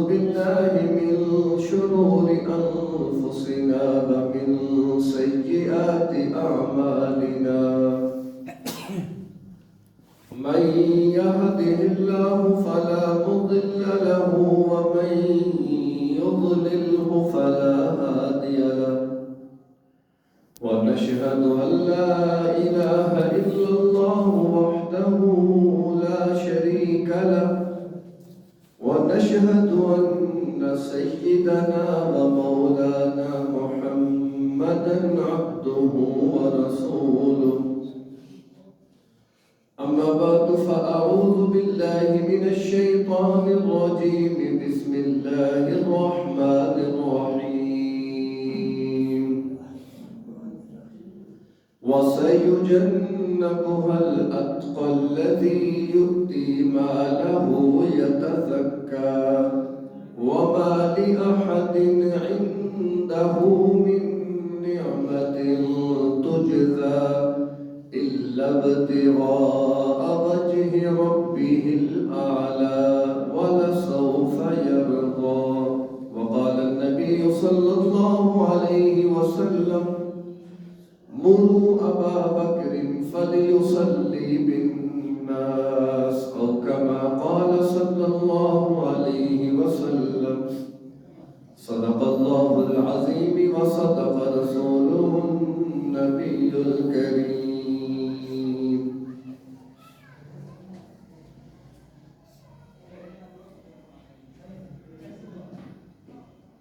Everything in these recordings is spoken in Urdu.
بالله من شرور أنفسنا ومن سيئات أعمالنا من يهده الله فلا مضل له ومن يضلله فلا هادي له ونشهد أن لا إله إلا الله وحده لا شريك له ونشهد أن سيدنا ومولانا محمدا عبده ورسوله أما بعد فأعوذ بالله من الشيطان الرجيم بسم الله الرحمن الرحيم وسيجنبها الأتقى الذي يؤتي ماله يتزكى وما لأحد عنده من نعمة تجزى إلا ابتغاء وجه ربه الأعلى ولسوف يرضى وقال النبي صلى الله عليه وسلم مروا أبا بكر فليصلي بالناس أو كما قال صلى الله عليه وسلم صدق الله العظيم وصدق رسوله النبي الكريم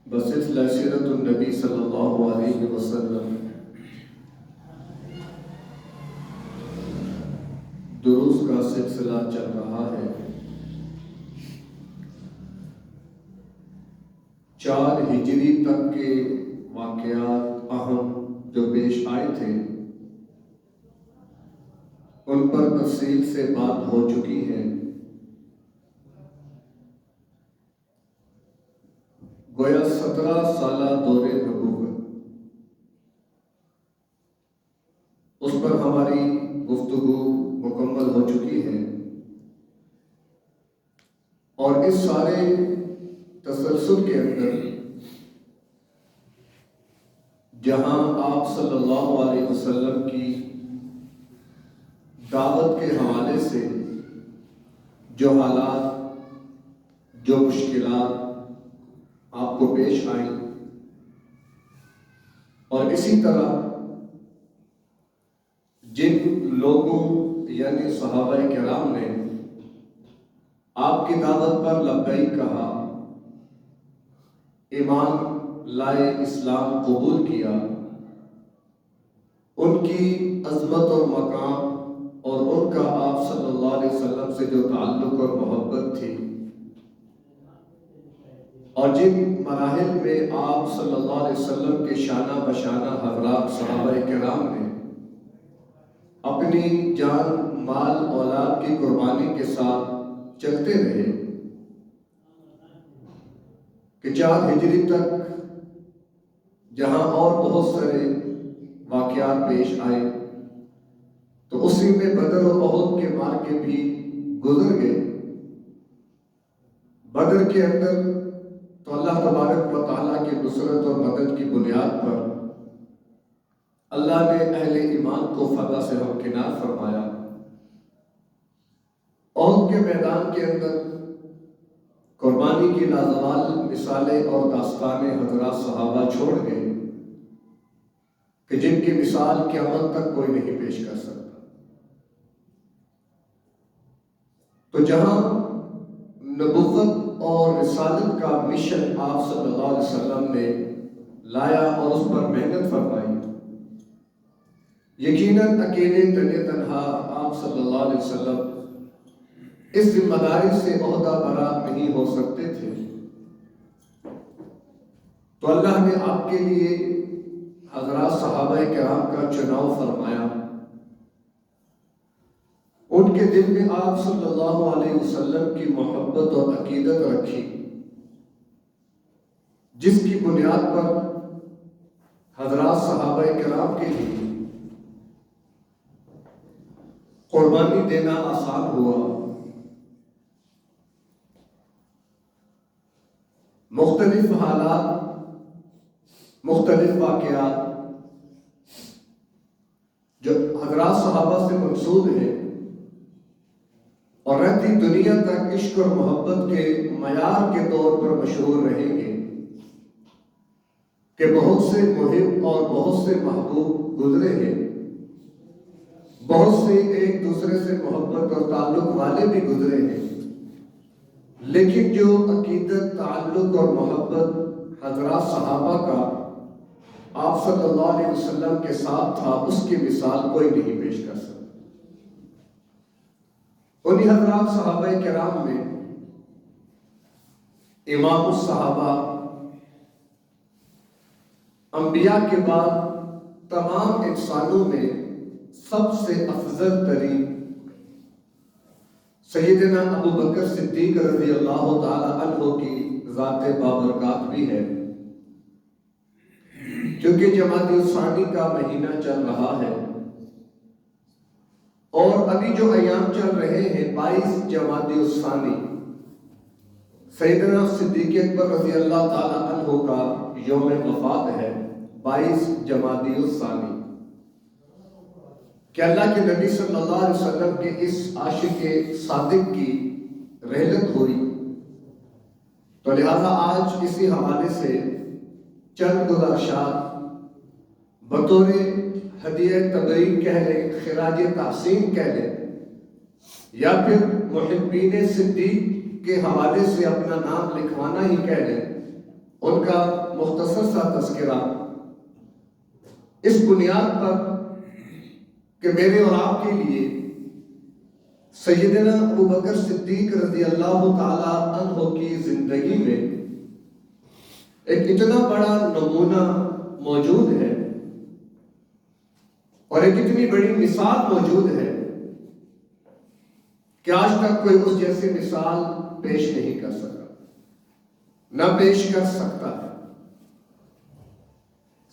بسلسلہ سیرت النبی صلی اللہ علیہ وسلم دروس کا سلسلہ چل رہا ہے 4 ہجری تک کے واقعات اہم جو پیش آئے تھے ان پر تفصیل سے بات ہو چکی ہے۔ گویا 17 سالہ دور نبوت اس پر ہماری گفتگو مکمل ہو چکی ہے، اور اس سارے تسلسل کے اندر جہاں آپ صلی اللہ علیہ وسلم کی دعوت کے حوالے سے جو حالات، جو مشکلات آپ کو پیش آئیں، اور اسی طرح جن لوگوں یعنی صحابہ کرام نے آپ کی دعوت پر لبیک کہا، ایمان لائے، اسلام قبول کیا، ان کی عظمت اور مقام اور ان کا آپ صلی اللہ علیہ وسلم سے جو تعلق اور محبت تھی، اور جن مراحل میں آپ صلی اللہ علیہ وسلم کے شانہ بشانہ حضرات صحابہ کرام نے اپنی جان، مال، اولاد کی قربانی کے ساتھ چلتے رہے کہ 4 ہجری تک جہاں اور بہت سارے واقعات پیش آئے، تو اسی میں بدر و احد کے معرکے بھی گزر گئے۔ بدر کے اندر تو اللہ تبارک و تعالیٰ کی نصرت اور مدد کی بنیاد پر اللہ نے اہل ایمان کو فتح سے ہمکنار فرمایا۔ احد کے میدان کے اندر قربانی کی لازوال مثالیں اور داستانیں حضرات صحابہ چھوڑ گئے کہ جن کی مثال قیامت تک کوئی نہیں پیش کر سکتا۔ تو جہاں نبوت اور رسالت کا مشن آپ صلی اللہ علیہ وسلم نے لایا اور اس پر محنت فرمائی، یقیناً اکیلے تنہا آپ صلی اللہ علیہ وسلم اس ذمہ داری سے عہدہ برا نہیں ہو سکتے تھے۔ تو اللہ نے آپ کے لیے حضرات صحابہ کرام کا چناؤ فرمایا، ان کے دل میں آپ صلی اللہ علیہ وسلم کی محبت اور عقیدت رکھی، جس کی بنیاد پر حضرات صحابہ کرام کے لیے قربانی دینا آسان ہوا۔ مختلف حالات، مختلف واقعات جو حضرات صحابہ سے منسوب ہیں اور رہتی دنیا تک عشق اور محبت کے معیار کے طور پر مشہور رہیں گے کہ بہت سے محب اور بہت سے محبوب گزرے ہیں، بہت سے ایک دوسرے سے محبت اور تعلق والے بھی گزرے ہیں، لیکن جو عقیدت، تعلق اور محبت حضرات صحابہ کا آپ صلی اللہ علیہ وسلم کے ساتھ تھا، اس کی مثال کوئی نہیں پیش کر سکتا۔ انہی حضرات صحابہ کرام میں امام الصحابہ، انبیاء کے بعد تمام انسانوں میں سب سے افضل ترین سیدنا ابو بکر صدیق رضی اللہ تعالی عنہ کی ذات بابرکات بھی ہے، کیونکہ جمادی الثانی کا مہینہ چل رہا ہے اور ابھی جو ایام چل رہے ہیں 22 جمادی الثانی سیدنا صدیق اکبر رضی اللہ تعالی عنہ کا یوم وفات ہے، 22 جمادی الثانی، کہ اللہ کے نبی صلی اللہ علیہ وسلم کے اس عاشق صادق کی رحلت ہوئی، تو لہذا آج اسی حوالے سے چند گزارشات بطور ہدیہ تبریک کہہ لیں، خراج تحسین کہہ لیں، یا پھر محبین صدیق کے حوالے سے اپنا نام لکھوانا ہی کہہ لیں، ان کا مختصر سا تذکرہ اس بنیاد پر کہ میرے اور آپ کے لیے سیدنا ابو بکر صدیق رضی اللہ تعالی عنہ کی زندگی میں ایک اتنا بڑا نمونہ موجود ہے اور ایک اتنی بڑی مثال موجود ہے کہ آج تک کوئی اس جیسی مثال پیش نہیں کر سکا، نہ پیش کر سکتا ہے۔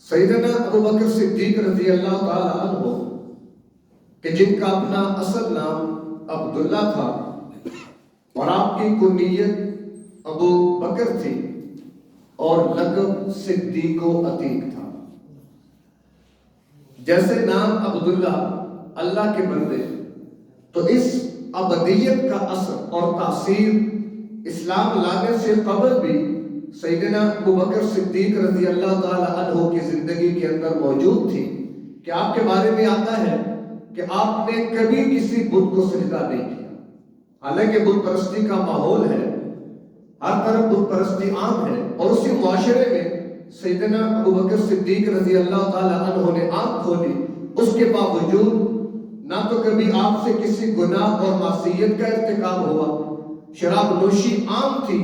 سیدنا ابو بکر صدیق رضی اللہ تعالی عنہ کہ جن کا اپنا اصل نام عبداللہ تھا اور آپ کی کنیت ابو بکر تھی اور لقب صدیق و عتیق تھا۔ جیسے نام عبداللہ اللہ کے بندے، تو اس ابدیت کا اثر اور تاثیر اسلام لانے سے قبل بھی سیدنا ابو بکر صدیق رضی اللہ تعالی عنہ کی زندگی کے اندر موجود تھی، کہ آپ کے بارے میں آتا ہے کہ آپ نے کبھی کسی بت کو سجدہ نہیں کیا، حالانکہ بت پرستی کا ماحول ہے، ہر طرف بت پرستی عام ہے، اور اسی معاشرے میں سیدنا ابو بکر صدیق رضی اللہ تعالی عنہ نے آنکھ کھولی، اس کے باوجود نہ تو کبھی آپ سے کسی گناہ اور معصیت کا ارتکاب ہوا، شراب نوشی عام تھی،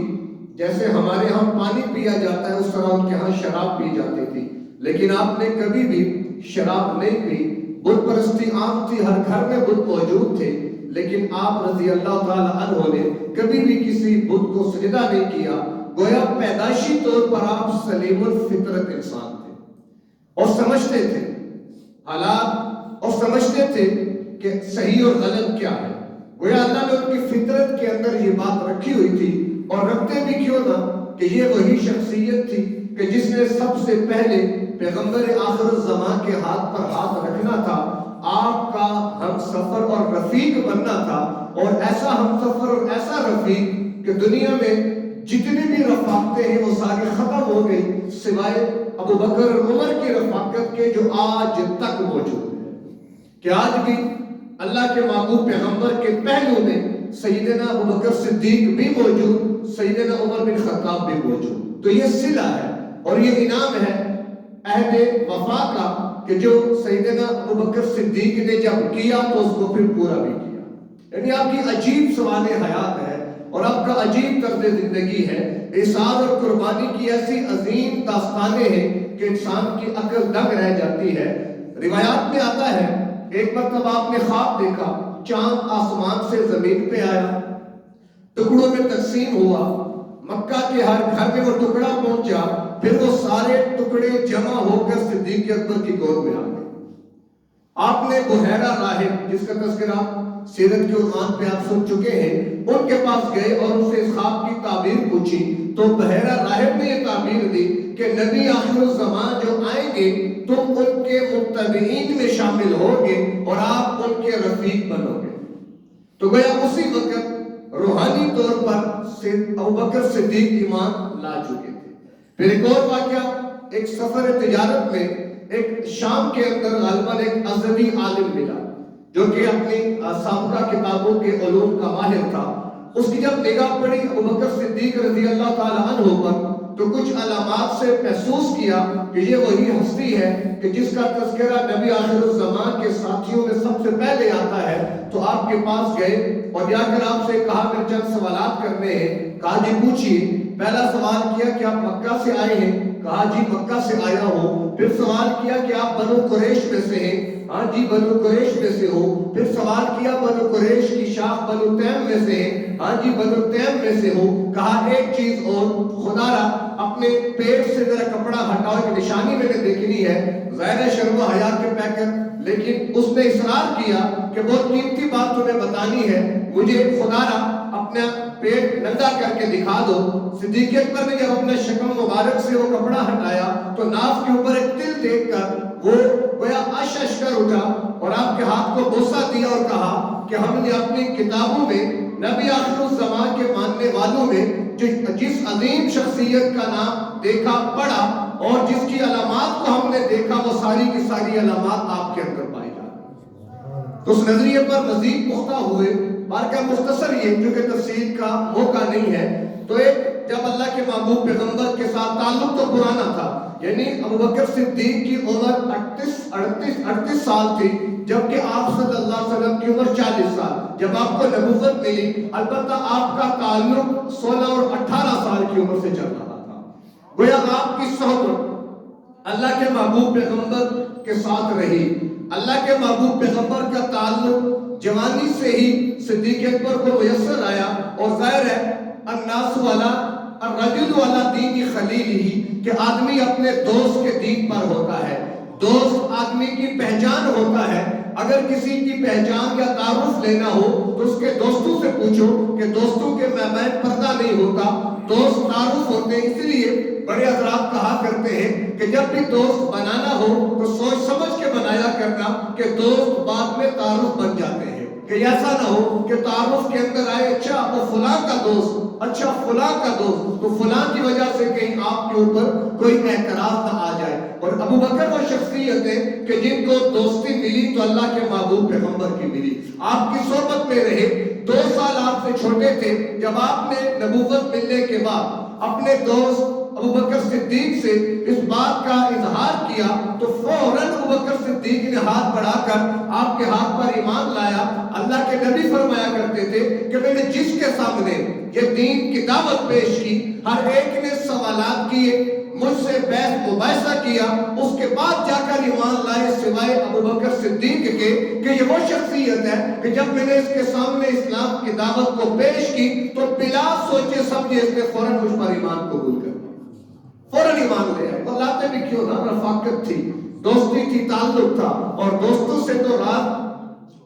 جیسے ہمارے ہاں پانی پیا جاتا ہے اس طرح ان کے ہاں شراب پی جاتی تھی، لیکن آپ نے کبھی بھی شراب نہیں پی۔ بت پرستی عام تھی، ہر گھر میں بت موجود تھے، لیکن آپ رضی اللہ تعالی عنہ نے کبھی بھی کسی بت کو سجدہ نہیں کیا، گویا پیدائشی طور پر آپ سلیم الفطرت انسان تھے اور سمجھتے تھے حالات اور سمجھتے تھے کہ صحیح اور غلط کیا ہے، گویا اللہ نے ان کی فطرت کے اندر یہ بات رکھی ہوئی تھی، اور رکھتے بھی کیوں نہ کہ یہ وہی شخصیت تھی کہ جس نے سب سے پہلے پیغمبر آخر الزمان کے ہاتھ پر ہاتھ رکھنا تھا، آپ کا ہم سفر اور رفیق بننا تھا، اور ایسا ہم سفر اور ایسا رفیق کہ دنیا میں جتنی بھی رفاقتیں ہیں وہ ساری ختم ہو گئی سوائے ابو بکر اور عمر کی رفاقت کے، جو آج تک موجود ہے، کہ آج بھی اللہ کے محبوب پیغمبر کے پہلو میں سیدنا ابو بکر صدیق بھی موجود، سیدنا عمر بن خطاب بھی موجود۔ تو یہ صلہ ہے اور یہ انعام ہے عہد وفا کا، کہ جو سیدنا ابو بکر صدیق نے جب کیا تو اس کو پھر پورا بھی کیا۔ یعنی آپ کی عجیب سوال حیات ہے اور آپ کا عجیب طرز زندگی ہے، احسان اور قربانی کی ایسی عظیم داستانیں ہیں کہ انسان کی عقل دنگ رہ جاتی ہے۔ روایات میں آتا ہے ایک مرتبہ آپ نے خواب دیکھا، چاند آسمان سے زمین پہ آیا، ٹکڑوں میں تقسیم ہوا، مکہ کے ہر گھر میں وہ ٹکڑا پہنچا، پھر وہ سارے ٹکڑے جمع ہو کر صدیق اکبر کی گود میں آ گئے۔ آپ نے بحیرہ راہب، جس کا تذکرہ سیرت کے عنوان پہ آپ سن چکے ہیں، ان کے پاس گئے اور ان سے اس خواب کی تعبیر پوچھی، تو بحیرہ راہب نے یہ تعبیر دی کہ نبی آخر الزمان جو آئیں گے تم ان کے متبعین میں شامل ہوگے اور آپ ان کے رفیق بنو گے. تو گویا اسی وقت روحانی طور پر ابوبکر صدیق ایمان لا چکے تھے. پھر ایک اور واقعہ، ایک سفر تجارت میں ایک شام کے اندر غالباً ایک ازدی عالم ملا جو کہ اپنی سابقہ کتابوں کے علوم کا ماہر تھا. اس کی جب نگاہ پڑی ابوبکر صدیق رضی اللہ تعالیٰ عنہ پر تو کچھ علامات سے محسوس کیا کہ یہ وہی ہستی ہے کہ جس کا تذکرہ نبی آخر الزمان کے ساتھیوں میں سب سے پہلے آتا ہے. تو آپ کے پاس گئے اور جا کر آپ سے کہا میں چند سوالات کرنے ہیں. کہا جی پوچھیے. پہلا سوال کیا کہ آپ مکہ سے آئے ہیں؟ کہا جی مکہ سے آیا ہوں. پھر سوال کیا کہ آپ بنو قریش میں سے ہیں؟ ہاں جی بنو قریش میں سے ہو. پھر سوال کیا بنو قریش کی شاخ بنو تیم میں سے ہیں؟ ہاں جی بنو تیم میں سے ہو. کہا ایک چیز اور، خدا را اپنے پیٹ سے ذرا کپڑا ہٹاؤ، کی نشانی میں نے دیکھنی ہے. ظاہر شرم و حیا کے پیکر، لیکن اس نے اصرار کیا کہ بہت قیمتی بات تمہیں بتانی ہے، مجھے خدا را اپنا پیٹ ننگا کر کے دکھا دو. صدیق اکبر نے جب اپنا شکم مبارک سے وہ کپڑا ہٹایا تو ناف کے اوپر ایک تل دیکھ کر وہ گویا اشش کر اٹھا اور آپ کے ہاتھ کو بوسہ دیا اور کہا کہ ہم نے اپنی کتابوں میں نبی آخر الزمان کے ماننے والوں میں جس عظیم شخصیت کا نام دیکھا پڑھا اور جس کی علامات کو ہم نے دیکھا وہ ساری کی ساری علامات آپ کے اندر پائی جاتی. تو اس نظریے پر مزید پختہ ہوئے. بارکہ مختصر یہ کیونکہ تفصیل کا موقع نہیں ہے. تو ایک جب اللہ کے محبوب پیغمبر کے ساتھ تعلق تو پرانا تھا، یعنی ابوبکر صدیق کی عمر 38 سال تھی جبکہ آپ صلی اللہ علیہ وسلم کی عمر 40 سال. جب آپ کو نبوت ملی البتہ آپ کا تعلق 16 اور 18 سال کی عمر سے چل رہا تھا. گویا آپ کی صحبت اللہ کے محبوب پیغمبر کے ساتھ رہی. اللہ کے محبوب پیغمبر کا تعلق جوانی سے ہی صدیق اکبر کو میسر آیا. اور ظاہر ہے الناس والا الرجل والا دین خلیل ہی کہ آدمی اپنے دوست کے دین پر ہوتا ہے. دوست آدمی کی پہچان ہوتا ہے. اگر کسی کی پہچان یا تعارف لینا ہو تو اس کے دوستوں سے پوچھو کہ دوستوں کے مابین پردہ نہیں ہوتا، دوست تعارف ہوتے ہیں. اس لیے بڑے حضرات کہا کرتے ہیں کہ جب بھی دوست بنانا ہو تو سوچ سمجھ کے بنایا کرنا کہ دوست بعد میں تعارف بن جاتے ہیں. کہ ایسا نہ ہو کہ تعارف کے اندر آئے اچھا وہ فلاں کا دوست، اچھا فلاں کا دوست، تو فلاں کی وجہ سے کہیں آپ کے اوپر کوئی اعتراض نہ آ جائے. اور ابوبکر وہ شخصیت ہے کہ جن کو دوستی ملی تو اللہ کے محبوب پیغمبر کی ملی. آپ کی صحبت میں رہے. 2 سال آپ سے چھوٹے تھے. جب آپ نے نبوت ملنے کے بعد اپنے دوست ابوبکر صدیق سے اس بات کا اظہار کیا تو فوراً ابوبکر صدیق نے ہاتھ بڑھا کر آپ کے ہاتھ پر ایمان لایا. اللہ کے نبی فرمایا کرتے تھے کہ میں نے جس کے سامنے یہ دین کی دعوت پیش کی ہر ایک نے سوالات کیے، مجھ سے بحث مباحثہ کیا، اس کے بعد جا کر ایمان لائے سوائے ابوبکر صدیق کے کہ یہ وہ شخصیت ہے کہ جب میں نے اس کے سامنے اسلام کی دعوت کو پیش کی تو بلا سوچے سمجھے اس نے فوراً مجھ پر ایمان قبول کر لیا، فوراً ایمان لے آئے. اور لاتے بھی کیوں نہ، رفاقت تھی، دوستی تھی، تعلق تھا. اور دوستوں سے تو رات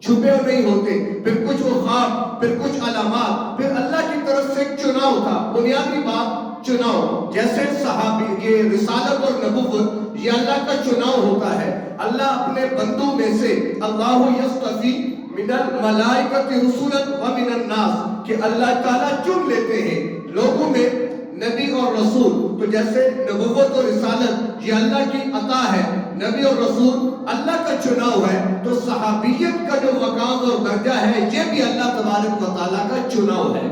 چھپے نہیں ہوتے. پھر کچھ وہ خواب، پھر کچھ علامات، پھر اللہ کی طرف سے ایک چناؤ تھا. بنیادی بات چناؤ. جیسے صحابی یہ رسالت اور نبوت یہ اللہ کا چناؤ ہوتا ہے. اللہ اپنے بندوں میں سے اللہ یصطفی من الملائکۃ رسلا ومن الناس کہ اللہ تعالیٰ چن لیتے ہیں لوگوں میں نبی اور رسول. تو جیسے نبوت اور رسالت یہ اللہ کی عطا ہے، نبی اور رسول اللہ کا چناؤ ہے، تو صحابیت کا جو مقام اور درجہ ہے یہ بھی اللہ تبارک و تعالیٰ کا چناؤ ہے.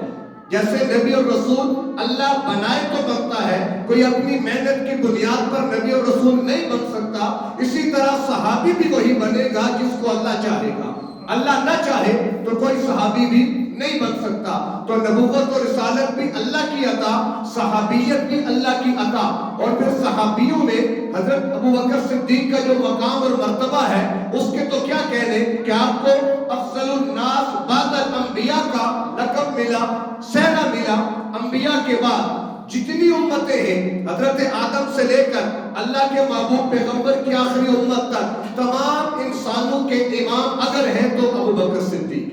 جیسے نبی اور رسول اللہ بنائے تو بنتا ہے، کوئی اپنی محنت کی بنیاد پر نبی اور رسول نہیں بن سکتا. اسی طرح صحابی بھی وہی بنے گا جس کو اللہ چاہے گا. اللہ نہ چاہے تو کوئی صحابی بھی نہیں بن سکتا. تو نبوت اور رسالت بھی اللہ کی عطا، صحابیت بھی اللہ کی عطا. اور پھر صحابیوں میں حضرت ابوبکر صدیق کا جو مقام اور مرتبہ ہے اس کے تو کیا کہنے کہ آپ کو افضل الناس بعد الانبیاء کا لقب ملا، سہرا ملا. انبیاء کے بعد جتنی امتیں ہیں حضرت آدم سے لے کر اللہ کے محبوب پیغمبر کی آخری امت تک تمام انسانوں کے امام اگر ہیں تو ابوبکر صدیق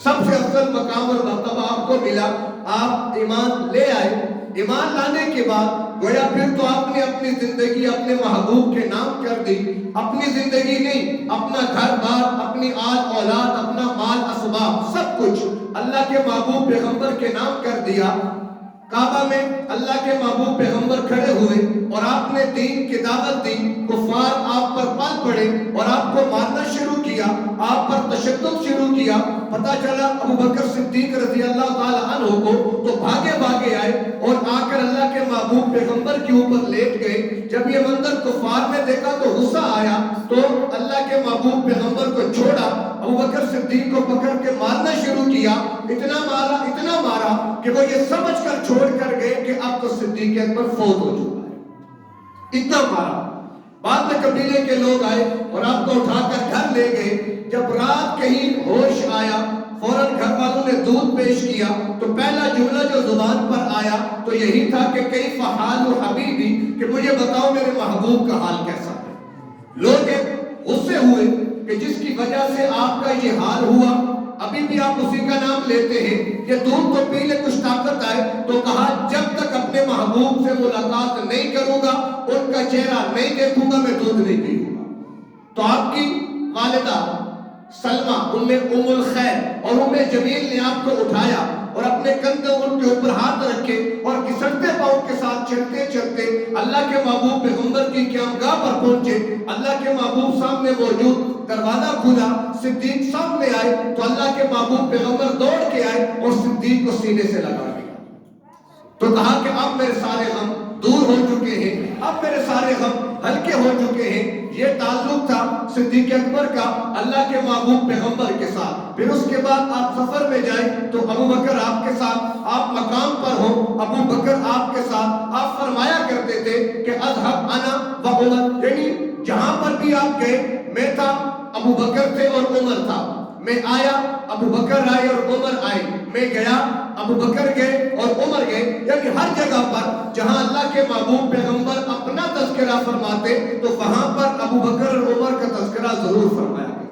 سب سے افضل مقام اور مرتبہ آپ کو ملا. آپ ایمان لے آئے. ایمان لانے کے بعد گویا پھر تو آپ نے اپنی زندگی اپنے محبوب کے نام کر دی. اپنی زندگی نہیں، اپنا گھر بار، اپنی آل اولاد، اپنا مال اسباب، سب کچھ اللہ کے محبوب پیغمبر کے نام کر دیا. کعبہ میں اللہ کے محبوب پیغمبر کھڑے ہوئے اور آپ نے دین کی دعوت دی. کفار آپ پر پل پڑے اور آپ کو مارنا شروع کیا، آپ پر تشدد شروع کیا. پتہ چلا ابو بکر صدیق رضی اللہ تعالی عنہ کو تو بھاگے بھاگے آئے اور آ کر اللہ کے محبوب پیغمبر کے اوپر لیٹ گئے. جب یہ منظر کفار نے دیکھا تو غصہ آیا تو اللہ کے محبوب پیغمبر کو چھوڑا. ابو بکر صدیق کو پکڑ کے مارنا شروع کیا. اتنا مارا کہ وہ یہ سمجھ کر چھوڑ کر گئے کہ اب تو صدیق اکبر فوت ہو چکا ہے. اتنا مارا. بعد میں قبیلے کے لوگ آئے اور آپ کو اٹھا کر گھر لے گئے. جب رات کہیں ہوش آیا فوراً گھر والوں نے دودھ پیش کیا تو پہلا جملہ جو زبان پر آیا تو یہی تھا کہ کیف حال حبیبی، کہ مجھے بتاؤ میرے محبوب کا حال کیسا ہے. لوگ غصے ہوئے کہ جس کی وجہ سے آپ کا یہ حال ہوا ابھی بھی آپ اسی کا نام لیتے ہیں، یہ دودھ تو پی لے کچھ طاقت آئے. تو کہا جب تک اپنے محبوب سے ملاقات نہیں کروں گا، ان کا چہرہ نہیں دیکھوں گا، میں دودھ نہیں پیوں گا. تو آپ کی والدہ سلمہ ام الخیر اور ام جمیل نے آپ کو اٹھایا اور اپنے کندھوں ان کے اوپر ہاتھ رکھے اور گھسٹتے پاؤں کے ساتھ چلتے چلتے اللہ کے محبوب پیغمبر کی قیامگاہ پر پہنچے. اللہ کے محبوب سامنے موجود، دروازہ کھلا، صدیق سامنے آئے تو اللہ کے محبوب پیغمبر دوڑ کے آئے اور صدیق کو سینے سے لگا دیا. تو کہا کہ اب میرے سارے غم دور ہو چکے ہیں، اب میرے سارے غم ہلکے ہو چکے ہیں. یہ تعلق تھا صدیق اکبر کا اللہ کے محبوب پیغمبر کے ساتھ. پھر اس کے بعد آپ سفر میں جائیں تو ابو بکر آپ کے ساتھ، آپ مقام پر ہو ابو بکر آپ کے ساتھ. آپ فرمایا کرتے تھے کہ اذهب انا و عمر، یعنی جہاں پر بھی آپ گئے میں تھا، ابو بکر تھے اور عمر تھا. میں آیا ابو بکر آئے اور عمر آئے، میں گیا ابو بکر گئے اور عمر گئے. یعنی ہر جگہ پر جہاں اللہ کے محبوب پیغمبر اپنا تذکرہ فرماتے تو وہاں پر ابو بکر اور عمر کا تذکرہ ضرور فرمایا گیا.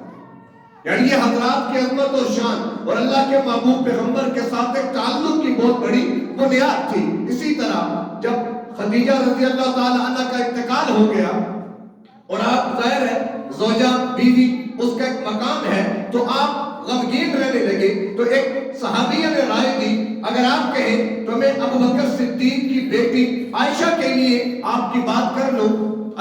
یعنی یہ حضرات کی عظمت و شان اور اللہ کے محبوب پیغمبر کے ساتھ ایک تعلق کی بہت بڑی بنیاد تھی. اسی طرح جب خدیجہ رضی اللہ تعالی عنہ کا انتقال ہو گیا اور آپ ظاہر ہے زوجہ بیوی اس کا ایک مقام ہے تو آپ غمگین رہنے لگے. تو ایک صحابیہ نے رائے دی اگر آپ کہیں تو میں ابو بکر صدیق کی بیٹی عائشہ کے لیے آپ کی بات کر لوں.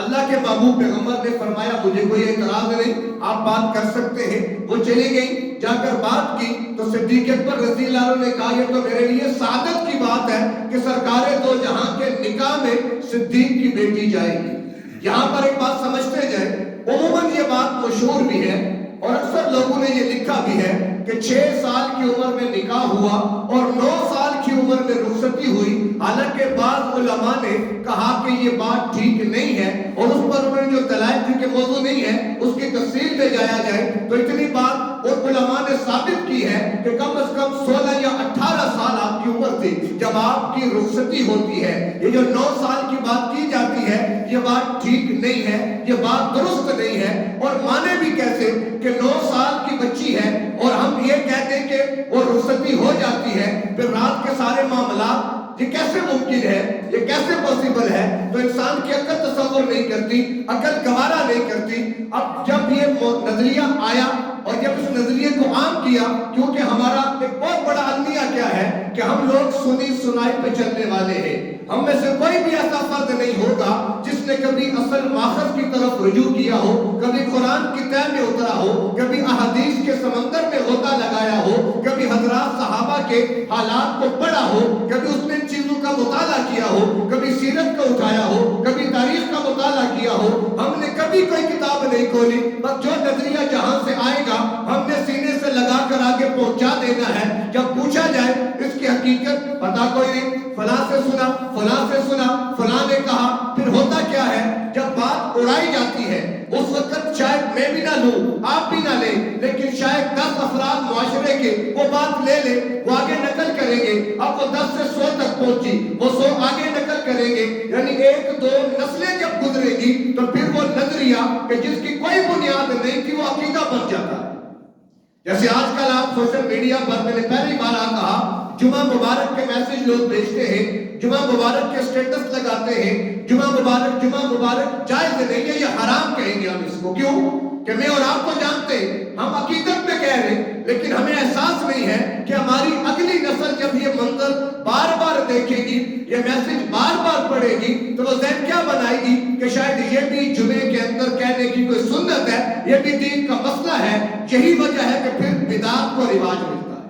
اللہ کے محبوب پیغمبر نے فرمایا مجھے کوئی اعتراض نہیں، آپ بات کر سکتے ہیں. وہ چلی گئی، جا کر بات کی تو صدیق اکبر رضی اللہ عنہ نے کہا یہ تو میرے لیے سعادت کی بات ہے کہ سرکار دو جہاں کے نکاح میں صدیق کی بیٹی جائے گی. یہاں پر ایک بات سمجھتے جائیں، عموماً یہ بات مشہور بھی ہے اور اکثر لوگوں نے یہ لکھا بھی ہے کہ 6 سال کی عمر میں نکاح ہوا اور 9 سال کی عمر میں رخصتی ہوئی. حالانکہ بعض علماء نے کہا کہ یہ بات ٹھیک نہیں ہے اور اس پر انہوں نے جو دلائل تھی کہ موضوع نہیں ہے اس کی تفصیل میں جایا جائے تو اتنی بات اور علماء نے ثابت کی ہے کہ کم از کم 16 یا 18 سال آپ کی عمر تھی جب آپ کی رخصتی ہوتی ہے. یہ جو 9 سال کی بات کی جاتی ہے یہ بات ٹھیک نہیں ہے، یہ بات درست نہیں ہے. اور مانے بھی کیسے کہ 9 سال کی بچی ہے اور ہم یہ کہتے ہیں کہ وہ رخصتی ہو جاتی ہے پھر رات کے سارے معاملات، یہ کیسے ممکن ہے، یہ کیسے پوسیبل ہے؟ تو انسان کی عقل تصور نہیں کرتی، عقل گوارا نہیں کرتی. اب جب یہ نظریہ آیا اور جب اس نظریے کو عام کیا، کیونکہ ہمارا ایک بہت بڑا المیہ کیا ہے کہ ہم لوگ سنی سنائی پہ چلنے والے ہیں. ہم میں سے کوئی بھی ایسا فرد نہیں ہوگا جس نے کبھی اصل ماخذ کی طرف رجوع کیا ہو، کبھی قرآن کی تہ میں اترا ہو، کبھی احادیث کے سمندر میں غوطہ لگایا ہو، کبھی حضرات صحابہ کے حالات کو پڑھا ہو، کبھی اس نے ان چیزوں کا مطالعہ کیا ہو، کبھی سیرت کو اٹھایا ہو، کبھی تاریخ کا مطالعہ کیا ہو. ہم نے کبھی کوئی کتاب نہیں کھولی، بس جو نظریہ جہاں سے آئے گا ہم نے سینے سے لگا کر آگے پہنچا دینا ہے. جب پوچھا جائے اس کی حقیقت پتا کوئی نہیں، فلاں سے سنا، فلاں سے سنا، فلاں نے کہا. پھر ہوتا کیا ہے جب بات اڑائی جاتی ہے اس وقت شاید میں بھی نہ لوں، آپ بھی نہ لیں، لیکن شاید 10 افراد معاشرے کے وہ بات لے لیں، وہ آگے نقل کریں گے. اب وہ 10 سے 100 تک پہنچی، وہ 100 آگے نقل کریں گے. یعنی 1-2 نسلیں جب گزرے گی تو پھر وہ نظریہ کہ جس کی کوئی بنیاد نہیں تھی وہ عقیدہ بن جاتا ہے. جیسے آج کل آپ سوشل میڈیا پر میں نے پہلی بار کہا جمعہ مبارک کے میسج لوگ بھیجتے ہیں، جمعہ مبارک کے سٹیٹس لگاتے ہیں، جمعہ مبارک جائز نہیں ہے، یہ حرام کہیں گے ہم اس کو. کیوں کہ میں اور آپ کو جانتے ہیں، ہم عقیدت میں کہہ رہے ہیں، لیکن ہمیں احساس نہیں ہے کہ ہماری اگلی نسل جب یہ منظر بار بار دیکھے گی، یہ میسج بار بار پڑھے گی، تو وہ ذہن کیا بنائے گی کہ شاید یہ بھی جمعے کے اندر کہنے کی کوئی سنت ہے، یہ بھی دین کا مسئلہ ہے. یہی وجہ ہے کہ پھر بدعت کو رواج ملتا ہے.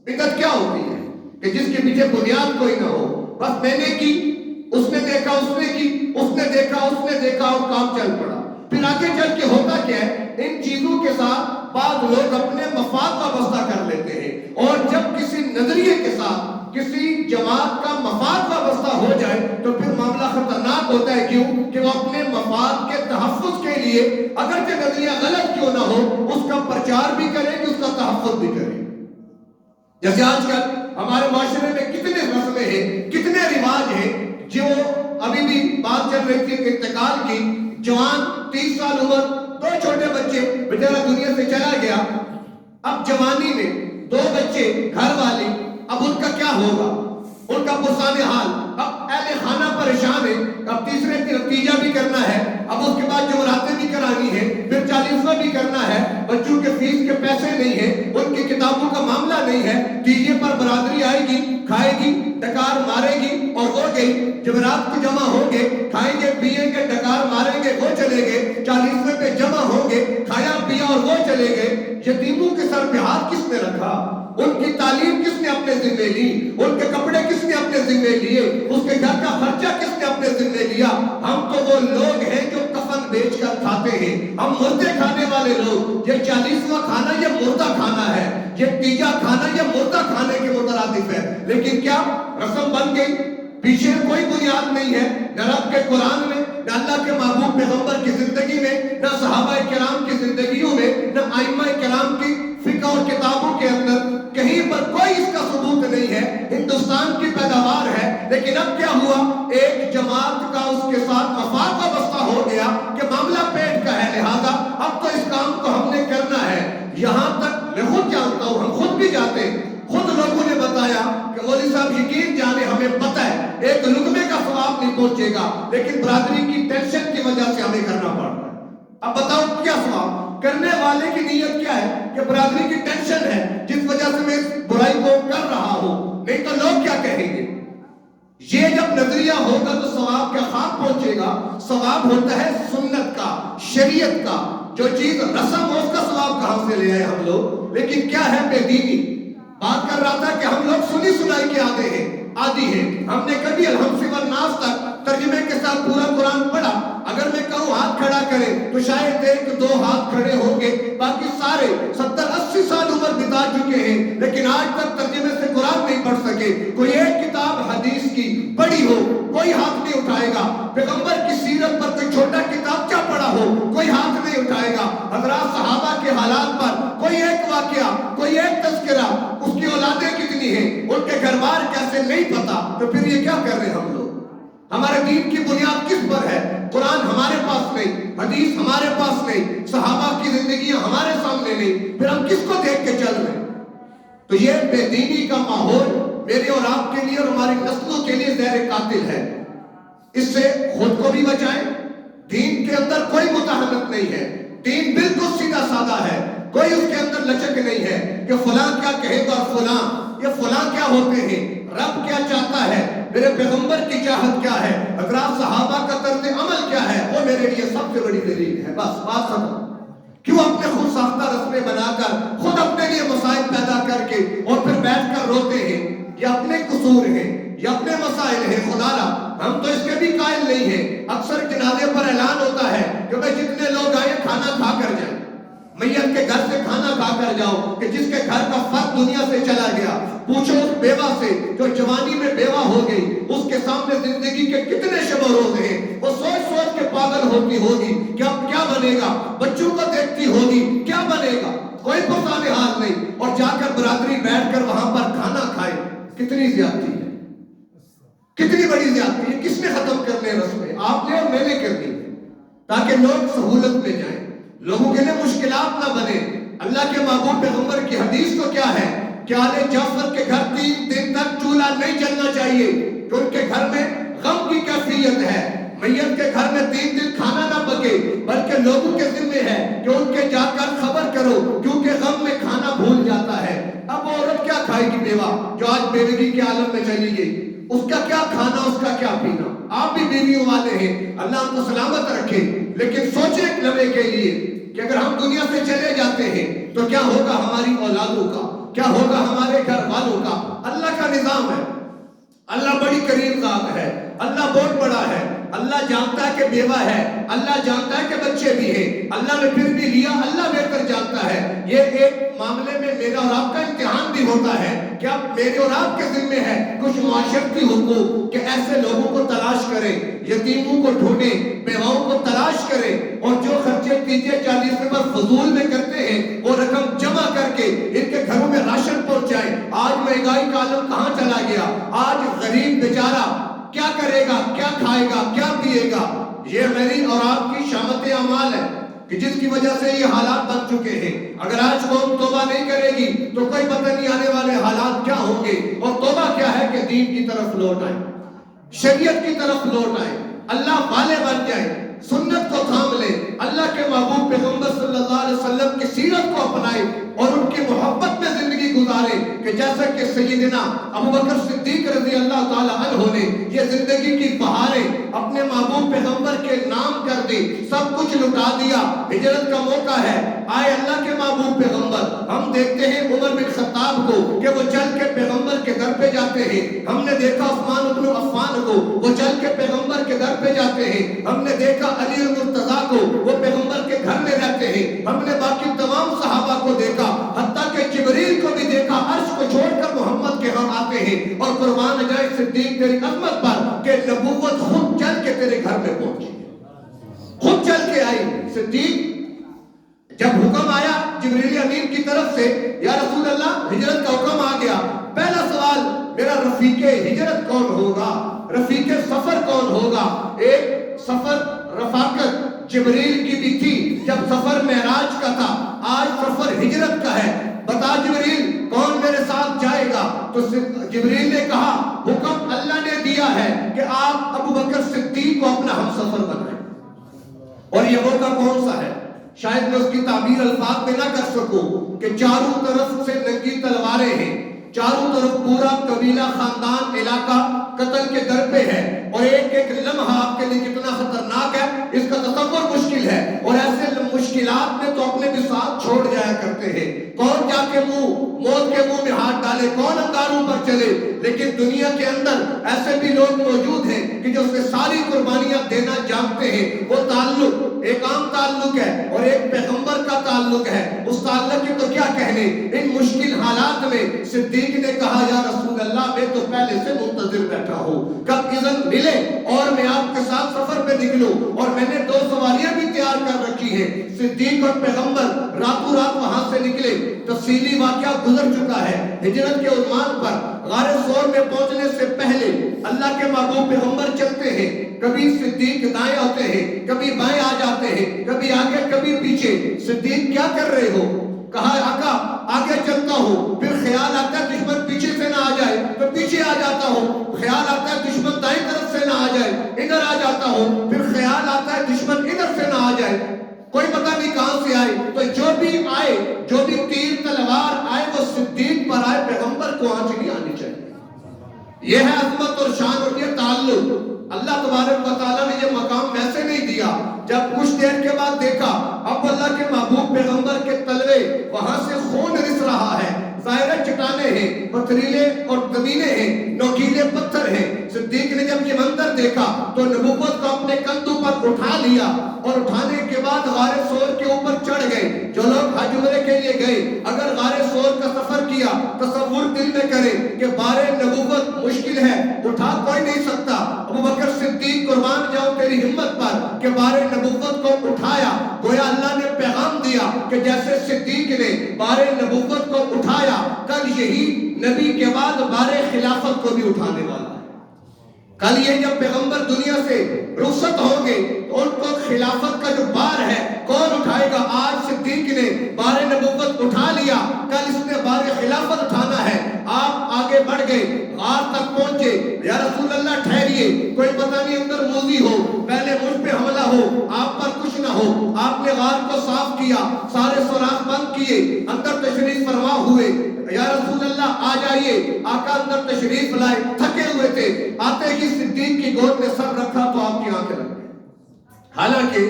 بدعت کیا ہوتی ہے کہ جس کے پیچھے بنیاد کوئی نہ ہو، بس میں نے کی، اس نے دیکھا، اس نے کی، اس نے دیکھا، اس نے دیکھا اور کام چل پڑا. پھر آگے چل کے ہوتا کیا ہے، ان چیزوں کے ساتھ بعض لوگ اپنے مفاد وابستہ کر لیتے ہیں، اور جب کسی نظریے کے ساتھ کسی جماعت کا مفاد وابستہ ہو جائے تو پھر معاملہ خطرناک ہوتا ہے. کیوں کہ وہ اپنے مفاد کے تحفظ کے لیے اگرچہ نظریہ غلط کیوں نہ ہو، اس کا پرچار بھی کرے کہ اس کا تحفظ بھی کرے. جیسے آج کل ہمارے معاشرے میں کتنے رسمیں ہیں، کتنے رواج ہیں، جو ابھی بھی بات چل رہی تھی انتقال کی، جوان 30 سال عمر، 2 چھوٹے بچے، بیچارہ دنیا سے چلا گیا. اب جوانی میں 2 بچے، گھر والی، اب ان کا کیا ہوگا، ان کا پرسان حال. اب اہل خانہ پریشان ہے، اب تیسرے کی نتیجہ بھی کرنا ہے، اب اس کے بعد جمعراتیں بھی کرانی ہے، پھر 40واں بھی کرنا ہے، بچوں کے فیس کے پیسے نہیں ہیں، ان کی کتابوں کا معاملہ نہیں ہے. تیجے پر برادری آئے گی، کھائے گی، ڈکار مارے گی اور وہ گئی. جمعرات کو جمع ہوں گے، کھائیں گے پیئیں گے، ڈکار ماریں گے، وہ چلے گئے. 40ویں پہ جمع ہوں گے، کھایا پیا اور وہ چلے گئے. یتیموں کے سر پہ ہاتھ کس نے رکھا، ان کی تعلیم کس نے اپنے ذمہ لی، ان کے کپڑے کس نے اپنے ذمہ لیے، اس کے گھر کا خرچہ کس نے اپنے ذمہ لیا. ہم تو وہ لوگ ہیں جو کفن بیچ کر کھاتے ہیں، ہم مردے کھانے والے لوگ. یہ 40واں کھانا یہ مردہ کھانا ہے، یہ تیجا کھانا یہ مردہ کھانے کے مترادف ہے. لیکن کیا رسم بن گئی، پیچھے کوئی بنیاد نہیں ہے، نہ رب کے قرآن میں، نہ اللہ کے محبوب پیغمبر کی زندگی میں، نہ صحابہ کرام کی زندگیوں میں، نہ ائمہ کرام کی فقہ اور کتابوں کے اندر کہیں پر کوئی اس کا ثبوت نہیں ہے. ہندوستان کی پیداوار ہے، لیکن اب کیا ہوا، ایک جماعت کا اس کے ساتھ مفاد وابستہ ہو گیا کہ معاملہ پیٹ کا ہے، لہذا اب تو اس کام کو ہم نے کرنا ہے. یہاں تک میں خود جانتا ہوں، ہم خود بھی جاتے ہیں، خود لوگوں نے بتایا کہ مولوی صاحب یقین جانے ہمیں پتہ ہے ایک لقمے کا ثواب نہیں پہنچے گا، لیکن برادری کی ٹینشن کی وجہ سے ہمیں کرنا پڑ رہا ہے. اب بتاؤ کیا ثواب، کرنے والے کی نیت کیا ہے کہ برادری کی ٹینشن ہے جس وجہ سے میں اس برائی کو کر رہا ہوں، نہیں تو لوگ کیا کہیں گے. یہ جب نظریہ ہوگا تو ثواب کیا خاک پہنچے گا. ثواب ہوتا ہے سنت کا، شریعت کا. جو چیز رسم ہو اس کا ثواب کہاں سے لے آئے ہم لوگ. لیکن کیا ہے بے دینی. بات کر رہا تھا کہ ہم لوگ سنی سنائی کے عادی ہیں. ہم نے کبھی الحمد والناس تک ترجمے کے ساتھ پورا قرآن پڑھا. اگر میں کہوں ہاتھ کھڑا کرے تو شاید 1-2 ہاتھ کھڑے ہوں گے، باقی سارے 70-80 سال عمر بتا چکے ہیں، لیکن آج تک ترجمے سے قرآن نہیں پڑھ سکے. کوئی ایک کتاب حدیث کی پڑھی ہو کوئی ہاتھ نہیں اٹھائے گا. پیغمبر کی سیرت پر کوئی چھوٹا کتاب کیا پڑھا ہو کوئی ہاتھ نہیں اٹھائے گا. حضرات صحابہ کے حالات پر کوئی ایک واقعہ، کوئی ایک تذکرہ، اس کی اولادیں کتنی ہیں، ان کے گھر بار کیسے نہیں پتا. تو پھر یہ کیا کر رہے ہیں ہم لوگ. ہمارے دین کی بنیاد کس پر ہے. قرآن ہمارے پاس نہیں، حدیث ہمارے پاس نہیں، صحابہ کی زندگیاں ہمارے سامنے نہیں، پھر ہم کس کو دیکھ کے چل رہے ہیں. تو یہ بے دینی کا ماحول میرے اور آپ کے لیے اور ہماری نسلوں کے لیے زہر قاتل ہے. اس سے خود کو بھی بچائیں. دین کے اندر کوئی متحنت نہیں ہے. دین بالکل سیدھا سادہ ہے، کوئی اس کے اندر لچک نہیں ہے کہ فلاں کیا کہے گا، فلاں یہ فلاں کیا ہوتے ہیں، رب کیا چاہتا ہے، میرے پیغمبر کی چاہت کیا ہے، حضرات صحابہ کا طرز عمل کیا ہے، وہ میرے لیے سب سے بڑی دلیل ہے. بس بات سمجھو. کیوں اپنے خود ساختہ رسمیں بنا کر خود اپنے لیے مسائل پیدا کر کے اور پھر بیٹھ کر روتے ہیں. یہ اپنے قصور ہیں، یہ اپنے مسائل ہیں. خدا را ہم تو اس کے بھی قائل نہیں ہیں. اکثر جنازے پر اعلان ہوتا ہے کہ بھئی جتنے لوگ آئے کھانا کھا کر جائیں. میت کے گھر سے کھانا کھا کر جاؤ کہ جس کے گھر کا فرد دنیا سے چلا گیا. پوچھو اس بیوہ سے جو جوانی میں بیوہ ہو گئی، اس کے سامنے زندگی کے کتنے شب و روز ہیں. وہ سوچ سوچ کے پاگل ہوتی ہوگی کہ اب کیا بنے گا. بچوں کو دیکھتی ہوگی کیا بنے گا، کوئی پرسان حال نہیں. اور جا کر برادری بیٹھ کر وہاں پر کھانا کھائے. کتنی زیادتی ہے، کتنی بڑی زیادتی ہے. کس نے ختم کرنے رسمیں؟ آپ نے اور میں نے کرنی ہے تاکہ لوگ سہولت میں جائیں، لوگوں کے لیے مشکلات نہ بنے. اللہ کے محبوب پیغمبر کی حدیث تو کیا ہے کہ آل جعفر کے گھر 3 دن تک چولہا نہیں جلنا چاہیے، کہ ان کے گھر میں غم کی کیفیت ہے، میت کے گھر میں 3 دن کھانا نہ پکے، بلکہ لوگوں کے ذمہ ہے کہ ان کے جا کر خبر کرو، کیونکہ غم میں کھانا بھول جاتا ہے۔ اب وہ عورت کیا کھائے گی بیوہ جو آج بیوگی کے عالم میں چلی گئی؟ اس کا کیا کھانا، اس کا کیا پینا؟ آپ بھی بیویوں والے ہیں، اللہ ہم کو سلامت رکھے، لیکن سوچیں ایک لمحے کے لیے کہ اگر ہم دنیا سے چلے جاتے ہیں تو کیا ہوگا ہماری اولادوں کا، کیا ہوگا ہمارے گھر والوں کا؟ اللہ کا نظام ہے، اللہ بڑی کریم ذات ہے، اللہ بہت بڑا ہے، اللہ جانتا ہے کہ بیوہ ہے، اللہ جانتا ہے کہ بچے بھی ہیں، اللہ نے پھر بھی لیا، اللہ بہتر جانتا ہے۔ یہ ایک معاملے میں میرا اور آپ کا امتحان بھی ہوتا ہے کہ اب میرے اور آپ کے ذمہ ہے کچھ معاشرتی حقوق، کہ ایسے لوگوں کو تلاش کریں، یتیموں کو ڈھونڈیں، بیواؤں کو تلاش کریں، اور جو خرچے 30-40 روپے فضول میں کرتے ہیں وہ رقم جمع کر کے ان کے گھروں میں راشن پہنچائیں۔ آج مہنگائی کا عالم کہاں چلا گیا؟ آج غریب بیچارہ کیا کرے گا، کیا کھائے گا، کیا پیے گا؟ یہ میری اور آپ کی شامت اعمال ہے کہ جس کی وجہ سے یہ حالات بن چکے ہیں۔ اگر آج قوم توبہ نہیں کرے گی تو کوئی پتہ نہیں آنے والے حالات کیا ہوں گے۔ اور توبہ کیا ہے کہ دین کی طرف لوٹ آئے، شریعت کی طرف لوٹ آئے، اللہ والے بن جائے، سنت کو تھام لے، اللہ کے محبوب پیغمبر صلی اللہ علیہ وسلم کی سیرت کو اپنائے اور ان کی محبت میں زندگی گزارے، کہ جیسا کہ سیدنا ابوبکر صدیق رضی اللہ تعالی عنہ نے یہ زندگی کی بہاریں اپنے محبوب پیغمبر کے نام کر دی، سب کچھ لٹا دیا، ہجرت کا موقع ہے، آئے اللہ کے محبوب پیغمبر۔ ہم دیکھتے ہیں عمر بن خطاب کو کہ وہ چل کے پیغمبر کے در پہ جاتے ہیں، ہم نے دیکھا عثمان بن عفان کو وہ چل کے پیغمبر کے در پہ جاتے ہیں، ہم نے دیکھا علی المرتضیٰ کو وہ پیغمبر کے گھر میں رہتے ہیں، ہم نے باقی تمام صحابہ کو دیکھا، حتیٰ کہ جبریل کو بھی دیکھا، عرش کو چھوڑ کر محمد کے ہم آتے ہیں، اور قربان جائے صدیق تیری عظمت پر کہ نبوت خود چل کے تیرے گھر میں پہنچی، خود چل کے آئی۔ صدیق جب حکم آیا جبریل امین کی طرف سے، یا رسول اللہ ہجرت کا حکم آ گیا، پہلا سوال میرا رفیق ہجرت کون ہوگا، رفیق سفر کون ہوگا؟ ایک سفر رفاقت جبریل کی بھی تھی جب سفر معراج کا تھا، آج سفر ہجرت کا ہے، بتا جبریل کون میرے ساتھ جائے گا؟ تو جبریل نے کہا حکم اللہ نے دیا ہے کہ آپ ابوبکر صدیق کو اپنا ہم سفر بنائیں۔ اور یہ موقع کون سا ہے؟ شاید میں اس کی تعبیر الفاظ میں نہ کر سکوں کہ چاروں طرف سے ننگی تلواریں ہیں، چاروں طرف پورا قبیلہ، خاندان، علاقہ قتل کے در پہ ہے، اور ایک ایک لمحہ آپ کے لیے کتنا خطرناک ہے اس کا تصور مشکل ہے، اور ایسے مشکلات میں تو اپنے بھی ساتھ چھوڑ جایا کرتے ہیں۔ کون جا کے موت کے منہ میں ہاتھ ڈالے، کون انگاروں پر چلے، لیکن دنیا کے اندر ایسے بھی لوگ موجود ہیں کہ جو اس میں ساری قربانیاں دینا جانتے ہیں۔ وہ تعلق ایک عام تعلق ہے اور ایک پیغمبر کا تعلق ہے، اس تعلق کی تو کیا کہنے۔ ان مشکل حالات میں صدیق نے کہا یا رسول اللہ میں تو پہلے سے منتظر بیٹھا ہوں، کب اذن ملے اور میں آپ کے ساتھ سفر پہ نکلوں، اور میں نے 2 سواریاں بھی تیار کر رکھی ہیں۔ صدیق اور پیغمبر راتوں رات وہاں سے نکلے، تفصیلی واقعہ گزر چکا ہے۔ ہجرت کے عنوان پر غار ثور میں پہنچنے سے پہلے اللہ کے محبوب پیغمبر چلتے ہیں، کبھی صدیق دائیں ہوتے ہیں، کبھی بائیں آ جاتے ہیں، کبھی آگے کبھی پیچھے۔ صدیق کیا کر رہے ہو؟ کہا آقا آگے چلتا ہوں، پھر خیال آتا ہے دشمن پیچھے سے نہ آ جائے تو پیچھے آ جاتا ہوں، خیال آتا ہے دشمن دائیں طرف سے نہ آ جائے ادھر آ جاتا ہوں، پھر خیال آتا ہے دشمن ادھر سے نہ آ جائے، کوئی پتہ نہیں کہاں سے آئے۔ تو جو بھی آئے، جو بھی تیر تلوار آئے، وہ صدیق پر آئے، پیغمبر کو آنچ نہیں آنی چاہیے۔ یہ ہے عظمت اور شان اور یہ تعلق۔ اللہ تبارک و تعالیٰ نے یہ مقام ویسے نہیں دیا۔ جب کچھ دیر کے بعد دیکھا اب اللہ کے محبوب پیغمبر کے تلوے وہاں سے خون رس رہا ہے، ظاہر چٹانیں ہیں، پتھریلے اور زمینیں ہیں، نوکیلے پتھر ہیں۔ صدیق نے جب یہ منظر دیکھا تو نبوت کو اپنے کندھوں پر اٹھا لیا، اور اٹھانے کے بعد غار ثور کے اوپر چڑھ گئے۔ جو لوگ حج عمرے کے لیے گئے، اگر غار ثور کا سفر کیا، تصور دل میں کریں کہ بارے نبوت مشکل ہے، اٹھا کوئی نہیں سکتا۔ ابوبکر صدیق قربان جاؤ تیری ہمت پر کہ بارے نبوت کو اٹھایا۔ گویا اللہ نے پیغام دیا کہ جیسے صدیق نے بارے نبوت کو اٹھایا، کل یہی نبی کے بعد بارے خلافت کو بھی اٹھانے والا ہے۔ کل یہ جب پیغمبر دنیا سے رخصت ہوں گے تو ان کو خلافت کا جو بار ہے کون اٹھائے گا؟ آج صدیق نے بار نبوت اٹھا لیا، کل اس نے بار خلافت اٹھانا ہے۔ آپ آگے بڑھ گئے، غار تک پہنچے، یا رسول اللہ ٹھہریے، کوئی پتہ نہیں اندر موذی ہو، پہلے مجھ پہ حملہ ہو، آپ پر کچھ نہ ہو۔ آپ نے غار کو صاف کیا، سارے سوراخ بند کیے، اندر تشریف فرما ہوئے۔ یا رسول اللہ آ جائیے، آقا اندر تشریف لائے، تھکے ہوئے تھے، آتے ہی صدیق کی گود میں سر رکھا تو آپ کی آنکھیں لگ گئی۔ حالانکہ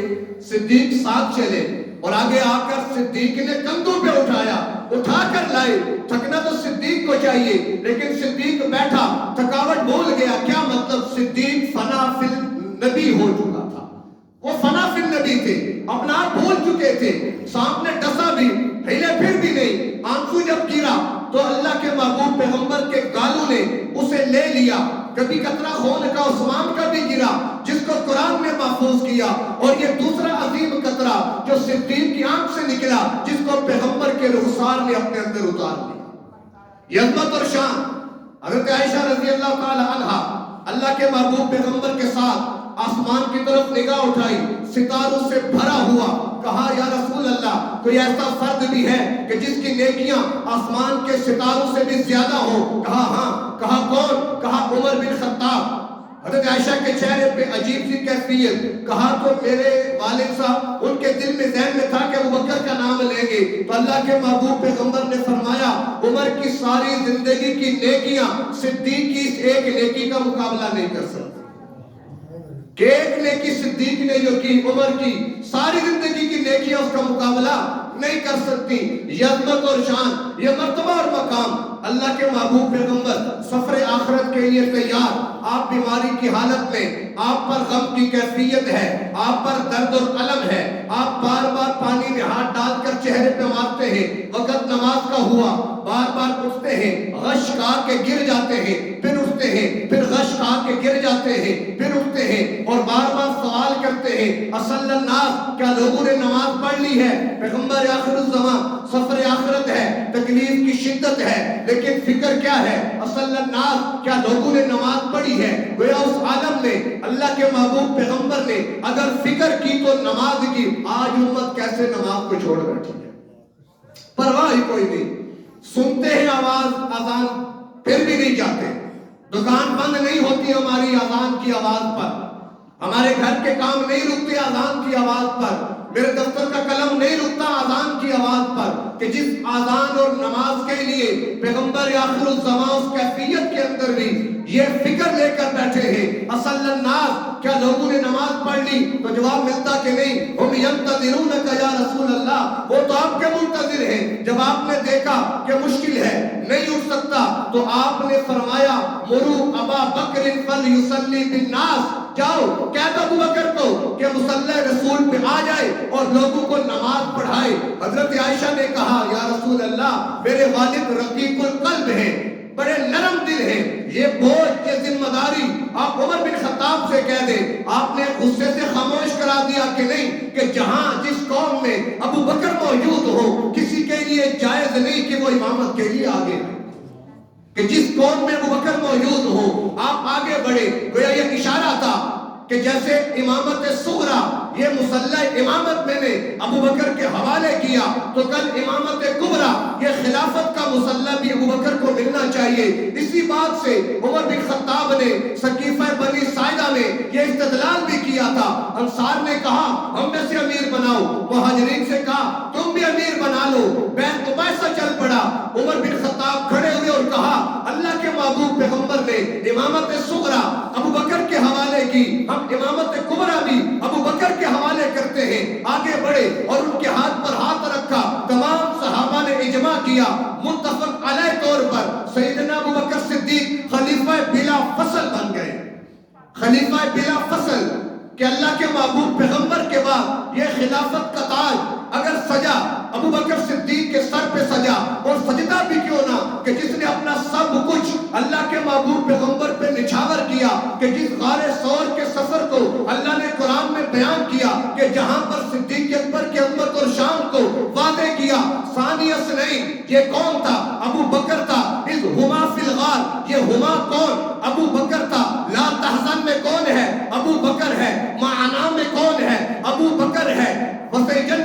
صدیق ساتھ چلے اور آگے آ کر صدیق نے کندھوں پہ اٹھایا، اٹھا کر لائے۔ تھکنا تو صدیق کو چاہیے، لیکن صدیق بیٹھا، تھکاوٹ بھول گیا۔ کیا مطلب؟ صدیق فنا فی النبی ہو چکا تھا، وہ فنا فی النبی تھے، اپنا آپ بھول چکے تھے۔ سامنے ڈسا بھی، ہلے پھر بھی نہیں۔ آنسو جب گرا تو اللہ کے محبوب پیغمبر کے گالوں نے اسے لے لیا۔ کبھی قطرہ خون کا عثمان کا بھی گرا، جس کو قرآن نے محفوظ کیا، اور یہ دوسرا عظیم قطرہ جو صدیق کی آنکھ سے نکلا، جس کو پیغمبر کے رخسار نے اپنے اندر اتار لیا۔ عظمت اور شان حضرت عائشہ رضی اللہ تعالی عنہا اللہ کے محبوب پیغمبر کے ساتھ آسمان کی طرف نگاہ اٹھائی، ستاروں سے بھرا ہوا، کہا یا رسول اللہ کوئی ایسا فرد بھی ہے کہ جس کی نیکیاں آسمان کے ستاروں سے بھی زیادہ ہوں؟ کہا ہاں۔ کہا کون؟ کہا عمر بن خطاب۔ حضرت عائشہ کے چہرے پہ عجیب سی کیفیت۔ کہا تو میرے والد صاحب ان کے دل میں ذہن میں تھا کہ ابو بکر کا نام لیں گے، تو اللہ کے محبوب پیغمبر نے فرمایا عمر کی ساری زندگی کی نیکیاں صدیق کی اس ایک نیکی کا مقابلہ نہیں کر سکتی۔ کہ ایک نیکی صدیق نے جو کی، عمر کی ساری زندگی کی نیکیاں اس کا مقابلہ نہیں کر سکتی۔ یہ عظمت اور شان، یہ مرتبہ اور مقام۔ اللہ کے محبوب پیغمبر سفر آخرت کے لیے تیار۔ آپ بیماری کی حالت میں، آپ پر غم کی کیفیت ہے، آپ پر درد اور الم ہے، آپ بار بار پانی میں ہاتھ ڈال کر چہرے پہ مارتے ہیں، وقت نماز کا ہوا، بار بار اٹھتے ہیں، غش کھا کے گر جاتے ہیں، پھر اٹھتے ہیں، پھر غش کھا کے گر جاتے ہیں، پھر اٹھتے ہیں، اور بار بار سوال کرتے ہیں اصل الناس، کیا لوگوں نے نماز پڑھ لی ہے؟ پیغمبر آخر الزمان، سفر آخرت ہے، تکلیف کی شدت ہے، لیکن فکر کیا ہے؟ اصل الناس، کیا لوگوں نے نماز پڑھی ہے؟ گویا اس عالم میں اللہ کے محبوب پیغمبر نے اگر فکر کی تو نماز کی۔ آج امت کیسے نماز کو چھوڑ بیٹھی ہے، پرواہ ہی کوئی نہیں۔ سنتے ہیں آواز اذان پھر بھی نہیں جاتے، دکان بند نہیں ہوتی ہماری اذان کی آواز پر، ہمارے گھر کے کام نہیں رکتے اذان کی آواز پر، میرے دفتر کا قلم نہیں رکتا اذان کی آواز پر۔ کہ جس اذان اور نماز کے لیے پیغمبر آخر الزمان اس کیفیت کے اندر بھی یہ فکر لے کر بیٹھے ہیں اصل الناس، کیا لوگوں نے نماز پڑھ لی؟ تو جواب ملتا کہ نہیں، ہم ینتظرونک یا رسول اللہ، وہ تو آپ کے منتظر ہیں۔ جب آپ نے دیکھا کہ مشکل ہے، نہیں اٹھ سکتا، تو آپ نے فرمایا مرو ابا بکر فلیصلی بالناس، جاؤ کہہ دو ابو بکر کو کہ مصلی رسول پہ آ جائے اور لوگوں کو نماز پڑھائے۔ حضرت عائشہ نے کہا یا رسول اللہ میرے والد رقیق القلب ہیں، بڑے نرم دل ہیں، یہ بوجھ، یہ ذمہ داری آپ عمر بن خطاب سے کہہ دیں۔ آپ نے غصے سے خاموش کرا دیا کہ نہیں، کہ جہاں جس قوم میں ابو بکر موجود ہو کسی کے لیے جائز نہیں کہ وہ امامت کے لیے آگے آئے، کہ جس قوم میں ابو بکر موجود ہو آپ آگے بڑھے۔ گویا یہ اشارہ تھا کہ جیسے امامت صغرا، یہ مصلی امامت میں نے ابو بکر کے حوالے کیا، تو کل امامت کبرا، یہ خلافت کا مصلی بھی ابو بکر کو ملنا چاہیے۔ اسی بات سے عمر بن خطاب نے سقیفہ بنی ساعدہ میں یہ استدلال بھی کیا تھا۔ انصار نے کہا ہم میں سے امیر بناؤ، مہاجرین سے کہا تم بھی امیر بنا لو، بیعت مباحثہ چل پڑا۔ عمر بن خطاب کھڑے ہوئے اور کہا اللہ کے محبوب پیغمبر نے امامت صغرا ابو بکر کے حوالے کی، ہم امامت کبرا بھی ابو بکر کے حوالے کرتے ہیں۔ آگے بڑھے اور ان کے ہاتھ پر ہاتھ رکھا، تمام صحابہ نے اجماع کیا، متفق علیہ طور پر سیدنا ابو بکر صدیق خلیفہ بلا فصل بن گئے، خلیفہ بلا فصل، کہ اللہ کے محبوب پیغمبر کے بعد یہ خلافت کا تاج اگر سجا ابو بکر صدیق کے سر پہ سجا، اور سجدہ بھی کیوں نہ، کہ جس نے اپنا سب کچھ اللہ کے محبوب پیغمبر پہ نچھاور کیا، کہ جس غار ثور کے سفر کو اللہ نے قرآن میں بیان کیا، کہ جہاں پر صدیق اکبر کی عظمت اور شان کو واضح کیا۔ ثانی اثنین یہ کون تھا؟ ابو بکر تھا۔ اذ ہما فی الغار، یہ ہما کون؟ ابو بکر تھا۔ لا تحزن میں کون ہے؟ ابو بکر ہے۔ معنا میں کون ہے؟ ابو بکر ہے۔ وسیجن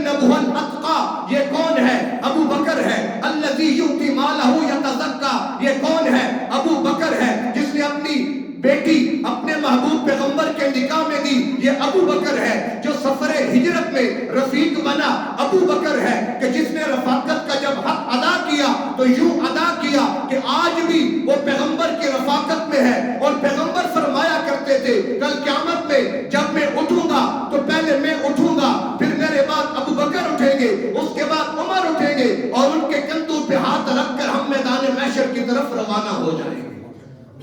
ہے ابو بکر ہے جس نے اپنی بیٹی اپنے محبوب پیغمبر کے نکاح میں دی، یہ ابو بکر ہے جو سفر ہجرت میں رفیق بنا، ابو بکر ہے کہ جس نے رفاقت کا جب حق ادا کیا تو یوں ادا کیا کہ آج بھی وہ پیغمبر کی رفاقت میں ہے، اور پیغمبر فرمایا کرتے تھے کل قیامت میں جب میں اٹھوں گا تو پہلے میں اٹھوں گا، پھر میرے بعد ابو بکر اٹھیں گے، اس کے بعد عمر اٹھیں گے، اور ان کے کندھوں پہ ہاتھ رکھ کر ہم میدان محشر کی طرف روانہ ہو جائیں گے۔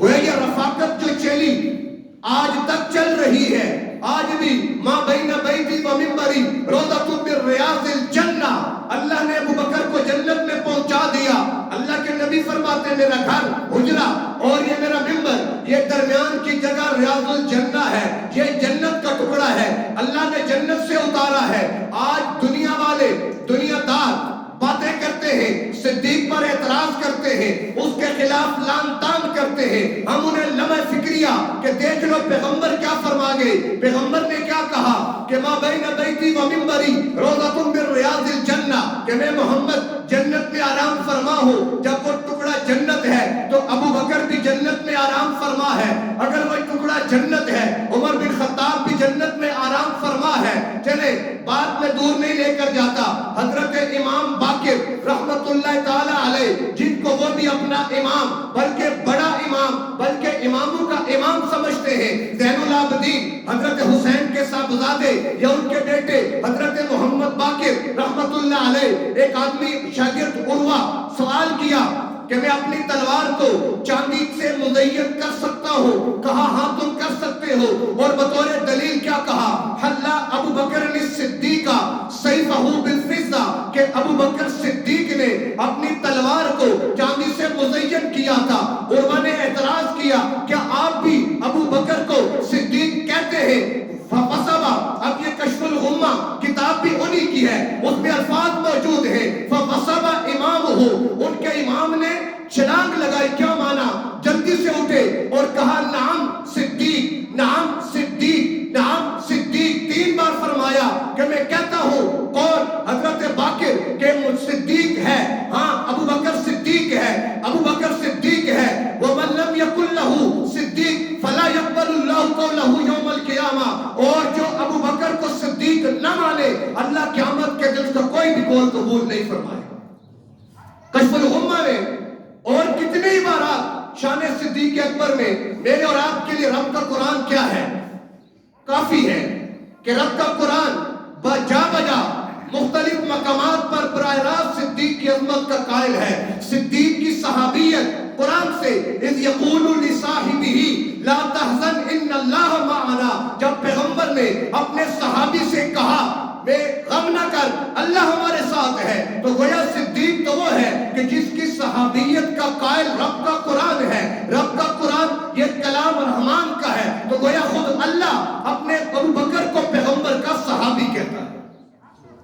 وہ یہ رفاقت جو چلی آج تک چل رہی ہے، آج بھی ماں بین بیتی و منبری روضۃ من ریاض الجنہ، اللہ نے ابو بکر کو جنت میں پہنچا دیا۔ اللہ کے نبی فرماتے ہیں میرا گھر حجرہ اور یہ میرا منبر، یہ درمیان کی جگہ ریاض الجنہ ہے، یہ جنت کا ٹکڑا ہے، اللہ نے جنت سے اتارا ہے۔ آج دنیا والے دنیا دار باتیں کرتے ہیں، صدیق پر اعتراض کرتے ہیں، اس کے خلاف لان تان کرتے ہیں، ہم انہیں لمحہ فکریہ کہ دیکھ لو پیغمبر کیا فرما گئے، پیغمبر نے کیا کہا کہ ماں بین بیتی و منبری روضۃ من ریاض الجنہ، کہ میں محمد جنت میں آرام فرما ہوں۔ جب وہ ٹکڑا جنت ہے تو ابو بکر بھی جنت میں آرام فرما ہے، اگر وہ ٹکڑا جنت ہے عمر بن خطاب بھی جنت میں آرام فرما ہے۔ چلے بات میں دور نہیں لے کر جاتا، حضرت امام باقر رحمت اللہ تعالی علیہ، جن کو وہ بھی اپنا امام بلکہ بڑا امام بلکہ اماموں کا امام سمجھتے ہیں، زین العابدین حضرت حسین کے صاحبزادے یا ان کے بیٹے حضرت محمد باقر رحمت اللہ علیہ، ایک آدمی شاگرد عروہ سوال کیا کہ میں اپنی تلوار کو چاندی سے مزین کر سکتا ہوں؟ کہا ہاں تم کر سکتے ہو، اور بطور دلیل کیا کہا؟ حلا ابو بکر الصدیق سیفہ بالفضہ، کہ ابو بکر صدیق نے اپنی تلوار کو چاندی سے مزین کیا تھا۔ عروہ نے اعتراض کیا کیا آپ بھی ابو بکر کو صدیق کہتے ہیں؟ فَفَصَبَ، اب یہ کشف الغمہ کتاب بھی انہی کی ہے، اس میں الفاظ موجود ہیں، فَفَصَبَ امامہ، ان کے امام نے چھلانگ لگائی، کیا مانا؟ جلدی سے اٹھے اور کہا نعم صدیق، نعم صدیق، نعم صدیق، 3 بار فرمایا کہ میں کہتا ہوں۔ کون؟ حضرت باقر کہ صدیق ہے، ہاں ابو بکر صدیق ہے، ابو بکر صدیق ہے۔ وَمَن لَّمْ يَكُن لَّهُ صِدِّيقٌ فَلَا يَقْبَلُ اللَّهُ قَوْلَهُ يَوْمَ الْقِيَامَةِ، اور جو ابو بکر کو صدیق نہ مانے اللہ قیامت کے دن اس کا کوئی بھی قول قبول نہیں فرمائے گا۔ کشف الغمہ میں اور کتنے ہی بارات شان صدیق اکبر میں میرے اور آپ کے لیے رب کا قرآن کیا ہے؟ کافی ہے کہ رب کا قرآن بجا بجا مختلف مقامات پر براہ راست صدیق کی عظمت کا قائل ہے۔ صدیق کی صحابیت قرآن سے اذ یقول لصاحبہ لا تحزن ان اللہ معنا، جب پیغمبر نے اپنے صحابی سے کہا بے غم نہ کر اللہ ہمارے ساتھ ہے، تو گویا صدیق تو وہ ہے کہ جس کی صحابیت کا قائل رب کا قرآن ہے، رب کا قرآن یہ کلام رحمان کا ہے، تو گویا خود اللہ اپنے ابو بکر کو پیغمبر کا صحابی کہتا ہے۔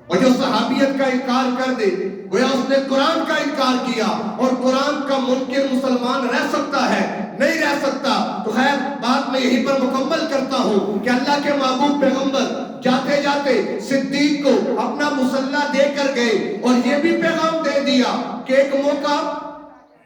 اور جو صحابیت کا انکار کر دے گویا اس نے قرآن کا انکار کیا، اور قرآن کا منکر مسلمان رہ سکتا ہے؟ نہیں رہ سکتا۔ تو خیر بات میں یہی پر مکمل کرتا ہوں کہ اللہ کے محبوب پیغمبر جاتے جاتے صدیق کو اپنا مسلح دے کر گئے، اور یہ بھی پیغام دے دیا کہ ایک موقع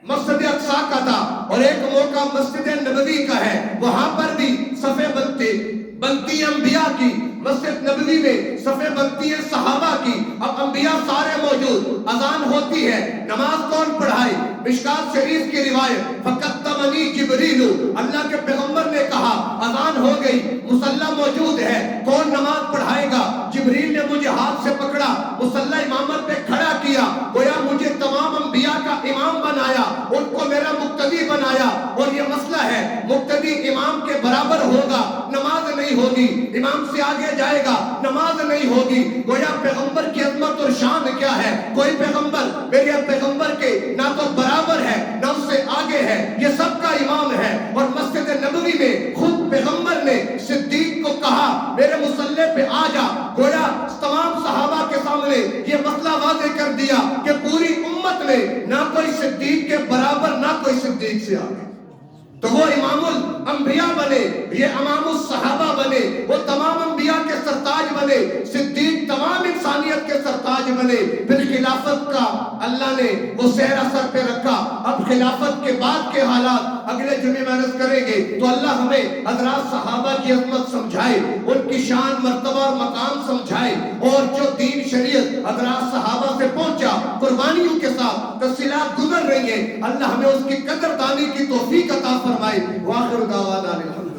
مسجد اقصی کا تھا اور ایک موقع مسجد نبوی کا ہے، وہاں پر بھی صفیں بنتی انبیاء کی، مسجد نبوی میں صفیں بنتی ہیں صحابہ کی، اب انبیاء سارے موجود، اذان ہوتی ہے، نماز کون پڑھائے؟ مشکات شریف کی روایت فَقَدَّمَنِي جِبْرِيلُ، اللہ کے پیغمبر نے کہا اذان ہو گئی، مصلی موجود ہے، کون نماز پڑھائے گا؟ جبریل نے مجھے ہاتھ سے پکڑا، مصلی امامت پہ کھڑا کیا، گویا مجھے تمام انبیاء کا امام بنایا، ان کو میرا مقتدی بنایا، اور یہ مسئلہ ہے مقتدی امام کے برابر ہوگا نماز نہیں ہوگی، امام سے آگے جائے گا نماز نہیں ہوگی۔ گویا پیغمبر کی عظمت اور شان کیا ہے؟ کوئی پیغمبر میرے پیغمبر کے نہ تو برابر ہے نہ اس سے آگے ہے، یہ سب کا امام ہے۔ اور مسجد نبوی میں خود پیغمبر نے صدیق کو کہا میرے مصلی پہ آ جا، گویا تمام صحابہ کے سامنے یہ مسئلہ واضح کر دیا کہ پوری امت میں نہ کوئی صدیق کے برابر نہ کوئی صدیق سے آگے، تو وہ امام الانبیاء بنے، یہ امام الصحابہ بنے، وہ تمام انبیاء کے سرتاج بنے، صدیق تمام تمام انسانیت کے سرتاج بنے. پھر خلافت کا اللہ نے وہ صحرا سر پہ رکھا. اب خلافت کے بعد کے حالات اگلے جمعے میں عرض کریں گے. تو اللہ ہمیں حضرات صحابہ کی عظمت سمجھائے, ان کی شان مرتبہ اور مقام سمجھائے, اور جو دین شریعت حضرات صحابہ سے پہنچا قربانیوں کے ساتھ تفصیلات گزر رہی ہیں, اللہ ہمیں اس کی قدر دانی کی توفیق عطا فرمائے. وآخر دعوانا الحمد